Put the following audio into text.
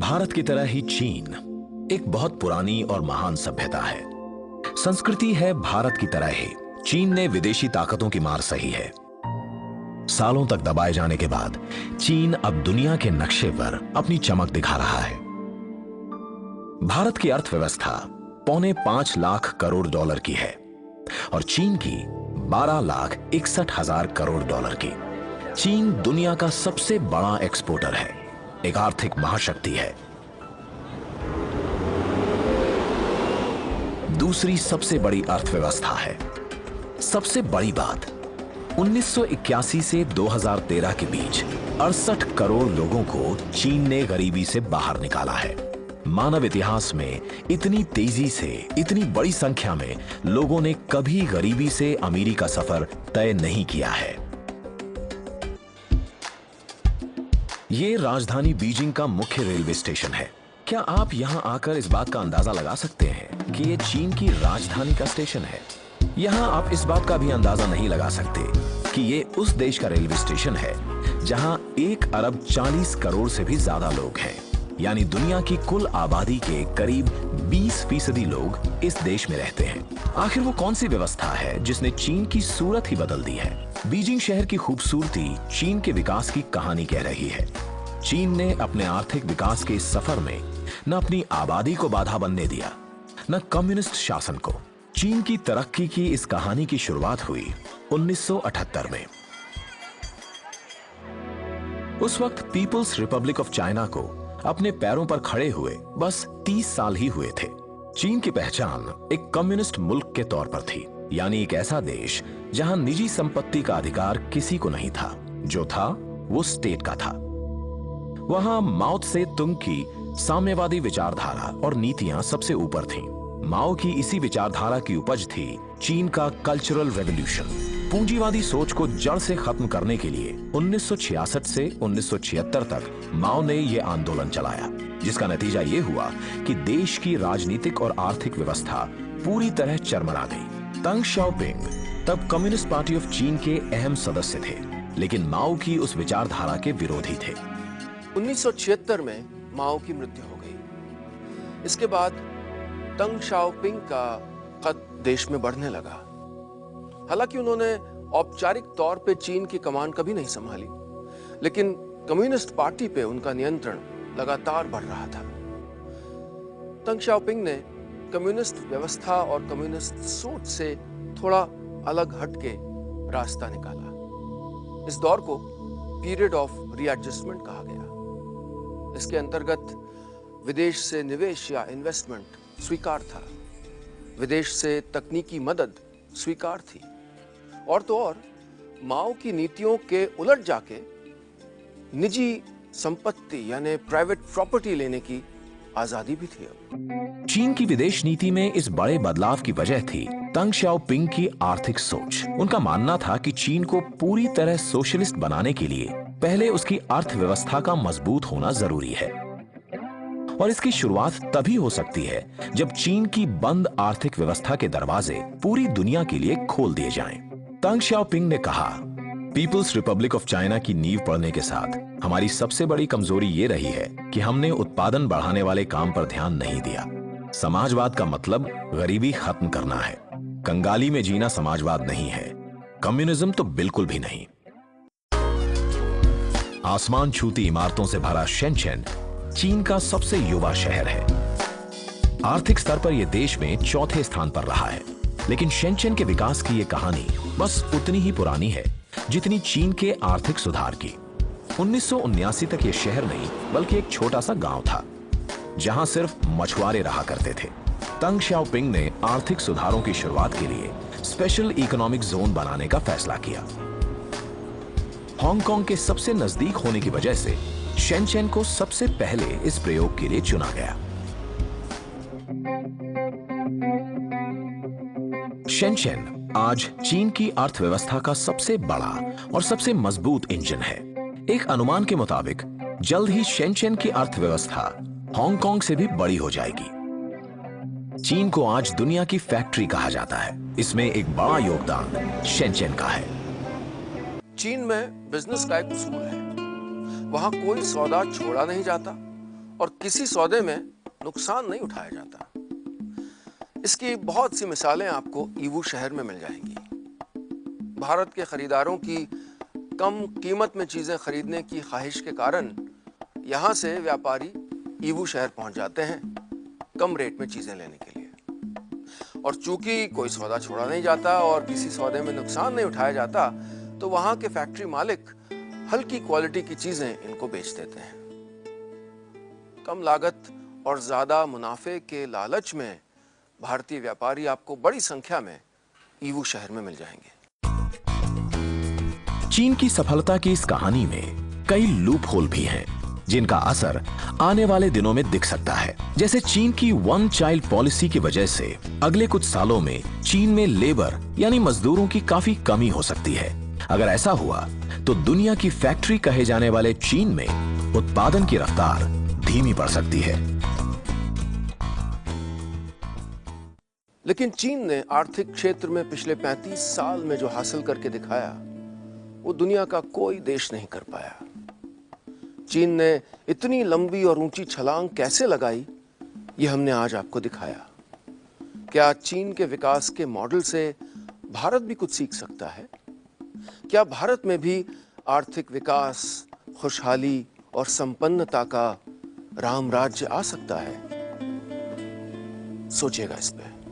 भारत की तरह ही चीन एक बहुत पुरानी और महान सभ्यता है। संस्कृति है भारत की तरह ही। चीन ने विदेशी ताकतों की मार सही है। सालों तक दबाए जाने के बाद चीन अब दुनिया के नक्शे पर अपनी चमक दिखा रहा है। भारत की अर्थव्यवस्था $5.25 लाख करोड़ की है और चीन की 12,61,000 करोड़ की। चीन दुनिया का सबसे बड़ा एक्सपोर्टर है, एक आर्थिक महाशक्ति है। दूसरी सबसे बड़ी अर्थव्यवस्था है। सबसे बड़ी बात, 1981 से 2013 के बीच 68 करोड़ लोगों को चीन ने गरीबी से बाहर निकाला है। मानव इतिहास में इतनी तेजी से इतनी बड़ी संख्या में लोगों ने कभी गरीबी से अमीरी का सफर तय नहीं किया है। ये राजधानी बीजिंग का मुख्य रेलवे स्टेशन है। क्या आप यहां आकर इस बात का अंदाजा लगा सकते हैं कि ये चीन की राजधानी का स्टेशन है? यहां आप इस बात का भी अंदाजा नहीं लगा सकते कि ये उस देश का रेलवे स्टेशन है जहां 1 अरब 40 करोड़ से भी ज्यादा लोग हैं, यानी दुनिया की कुल आबादी के करीब 20% लोग इस देश में रहते हैं। आखिर वो कौन सी व्यवस्था है जिसने चीन की सूरत ही बदल दी है? बीजिंग शहर की खूबसूरती चीन के विकास की कहानी कह रही है। चीन ने अपने आर्थिक विकास के इस सफर में न अपनी आबादी को बाधा बनने दिया, न कम्युनिस्ट शासन को। चीन की तरक्की की इस कहानी की शुरुआत हुई 1978 में। उस वक्त पीपुल्स रिपब्लिक ऑफ चाइना को अपने पैरों पर खड़े हुए बस 30 साल ही हुए थे। चीन की पहचान एक कम्युनिस्ट मुल्क के तौर पर थी, यानी एक ऐसा देश जहां निजी संपत्ति का अधिकार किसी को नहीं था। जो था वो स्टेट का था। वहां माओ त्से तुंग की साम्यवादी विचारधारा और नीतियां सबसे ऊपर थीं। माओ की इसी विचारधारा की उपज थी चीन का कल्चरल रेवोल्यूशन। पूंजीवादी सोच को जड़ से खत्म करने के लिए 1966 से 1976 तक माओ ने यह आंदोलन चलाया, जिसका नतीजा यह हुआ कि देश की राजनीतिक और आर्थिक व्यवस्था पूरी तरह चरमरा गई। तंग शाओपिंग तब कम्युनिस्ट पार्टी ऑफ चीन के अहम सदस्य थे, लेकिन माओ की उस विचारधारा के विरोधी थे। 1976 में माओ की मृत्यु हो गई। इसके बाद तंग शाओपिंग का कद देश में बढ़ने लगा। हालांकि उन्होंने औपचारिक तौर पे चीन की कमान कभी नहीं संभाली, लेकिन कम्युनिस्ट पार्टी पे उनका नियंत्रण लगातार बढ़ रहा था। तंग शाओपिंग ने कम्युनिस्ट व्यवस्था और कम्युनिस्ट सोच से थोड़ा अलग हटके रास्ता निकाला। इस दौर को पीरियड ऑफ रीएडजस्टमेंट कहा गया। इसके अंतर्गत विदेश से निवेश या इन्वेस्टमेंट स्वीकार था, विदेश से तकनीकी मदद स्वीकार थी, और तो और माओ की नीतियों के उलट जाके निजी संपत्ति यानी प्राइवेट प्रॉपर्टी लेने की आजादी भी थी। अब चीन की विदेश नीति में इस बड़े बदलाव की वजह थी तंग शाओपिंग की आर्थिक सोच। उनका मानना था कि चीन को पूरी तरह सोशलिस्ट बनाने के लिए पहले उसकी अर्थव्यवस्था का मजबूत होना जरूरी है, और इसकी शुरुआत तभी हो सकती है जब चीन की बंद आर्थिक व्यवस्था के दरवाजे पूरी दुनिया के लिए खोल दिए जाएं। तंग शाओपिंग ने कहा, पीपुल्स रिपब्लिक ऑफ चाइना की नींव पड़ने के साथ हमारी सबसे बड़ी कमजोरी ये रही है कि हमने उत्पादन बढ़ाने वाले काम पर ध्यान नहीं दिया। समाजवाद का मतलब गरीबी खत्म करना है। कंगाली में जीना समाजवाद नहीं है, कम्युनिज्म तो बिल्कुल भी नहीं। आसमान छूती इमारतों से भरा शेनचेन चीन का सबसे युवा शहर है। आर्थिक स्तर पर यह देश में चौथे स्थान पर रहा है, लेकिन शेनचेन के विकास की यह कहानी बस उतनी ही पुरानी है जितनी चीन के आर्थिक सुधार की। 1979 तक यह शहर नहीं बल्कि एक छोटा सा गांव था जहां सिर्फ मछुआरे रहा करते थे। तंग शाओपिंग ने आर्थिक सुधारों की शुरुआत के लिए स्पेशल इकोनॉमिक जोन बनाने का फैसला किया। हांगकांग के सबसे नजदीक होने की वजह से शेनचेन को सबसे पहले इस प्रयोग के लिए चुना गया। शेनचेन आज चीन की अर्थव्यवस्था का सबसे बड़ा और सबसे मजबूत इंजन है। एक अनुमान के मुताबिक जल्द ही शेनचेन की अर्थव्यवस्था हांगकांग से भी बड़ी हो जाएगी। चीन को आज दुनिया की फैक्ट्री कहा जाता है। इसमें एक बड़ा योगदान शेनचेन का है। चीन में बिजनेस का एक उसूल है, वहां कोई सौदा छोड़ा नहीं जाता और किसी सौदे में नुकसान नहीं उठाया जाता। इसकी बहुत सी मिसालें आपको ईवू शहर में मिल जाएंगी। भारत के खरीदारों की कम कीमत में चीजें खरीदने की ख्वाहिश के कारण यहां से व्यापारी ईवू शहर पहुंच जाते हैं कम रेट में चीजें लेने के लिए। और चूंकि कोई सौदा छोड़ा नहीं जाता और किसी सौदे में नुकसान नहीं उठाया जाता, तो वहां के फैक्ट्री मालिक हल्की क्वालिटी की चीजें इनको बेच देते हैं। कम लागत और ज्यादा मुनाफे के लालच में भारतीय व्यापारी आपको बड़ी संख्या में ईवू शहर में मिल जाएंगे। चीन की सफलता की इस कहानी में कई लूप होल भी हैं, जिनका असर आने वाले दिनों में दिख सकता है। जैसे चीन की वन चाइल्ड पॉलिसी की वजह से अगले कुछ सालों में चीन में लेबर यानी मजदूरों की काफी कमी हो सकती है। अगर ऐसा हुआ तो दुनिया की फैक्ट्री कहे जाने वाले चीन में उत्पादन की रफ्तार धीमी पड़ सकती है। लेकिन चीन ने आर्थिक क्षेत्र में पिछले 35 साल में जो हासिल करके दिखाया, वो दुनिया का कोई देश नहीं कर पाया। चीन ने इतनी लंबी और ऊंची छलांग कैसे लगाई, ये हमने आज आपको दिखाया। क्या चीन के विकास के मॉडल से भारत भी कुछ सीख सकता है? क्या भारत में भी आर्थिक विकास, खुशहाली और संपन्नता का राम राज्य आ सकता है? सोचिएगा इस पे।